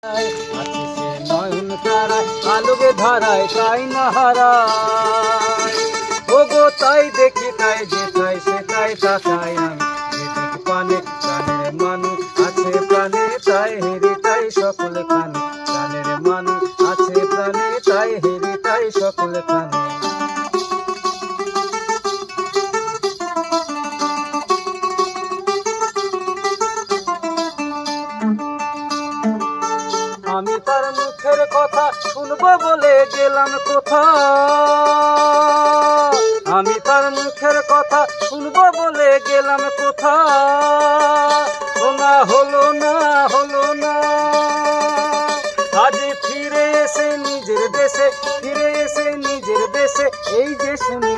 আছে সে নয়ন তারায় আলোকে ধরায় তাই না হারায়। ওগো তাই দেখি তাই যেতাই সেটাই তাকাই আমি যেদিক পানে প্রাণের মানুষ আছে প্রাণে তাই হেরি তাই সকল খানে প্রাণের মানুষ আছে প্রাণে তাই হেরি তাই সকল খানে। আমি তার মুখের কথা শুনবো বলে গেলাম কোথা, আমি তার মুখের কথা শুনবো বলে গেলাম কোথা, শোনা হলো না হলো না। আজ ফিরে এসে নিজের দেশে ফিরে এসে নিজের দেশে এই যে শুনি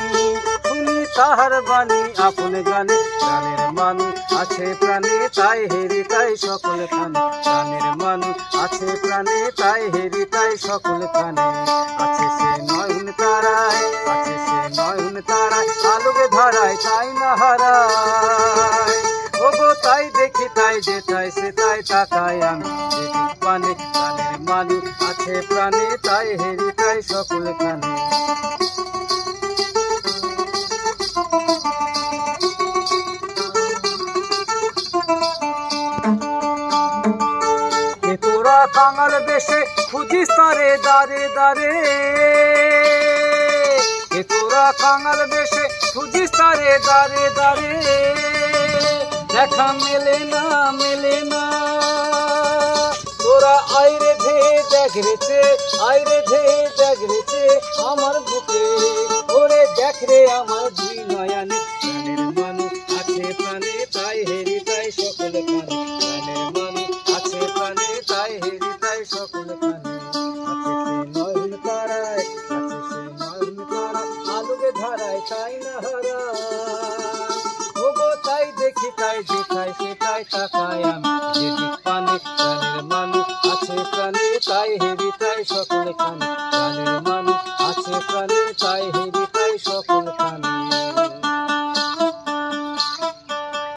শুনি তাহার বাণী আপন গানে প্রাণের মানুষ আছে প্রাণে তাই হেরি তাই সকল খানে প্রাণের মানুষ আছে প্রাণে তাই হেরি তাই সকল খানে। আছে সে নয়ন তারায় আছে সে নয়ন তারায় আলোকে ধরায় তাই না হারায়। ওগো তাই দেখি তাই যেতাই সেটাই তাকাই আমি যেদিক পানে প্রাণের মানুষ আছে প্রাণে তাই হেরি তাই সকল খানে। তোরা কাঙাল বেশে খুঁজিস তারে দারে দারে, তোরা কাঙাল বেশে খুঁজিস তারে দারে দারে, দেখা মেলে না মেলে না। তোরা আইরে ধে দেখরেছে আইরে ধে দেখরেছে আমার বুকে ওরে দেখ রে আমার দুই নয়নে প্রাণের মানুষ আছে প্রাণে তাই হেরি তাই সকল খানে প্রাণের মানুষ আছে প্রাণে তাই হেরি তাই সকল খানে। আছে সে নয়ন তারায় আছে সে নয়ন তারায় আলোকে ধরায় তাই না হারায়। ওগো তাই দেখি তাই যেতাই সেটাই তাকাই আমি যেদিক পানে প্রাণের মানুষ আছে প্রাণে তাই হেরি তাই সকল খানে প্রাণের মানুষ আছে প্রাণে তাই হেরি।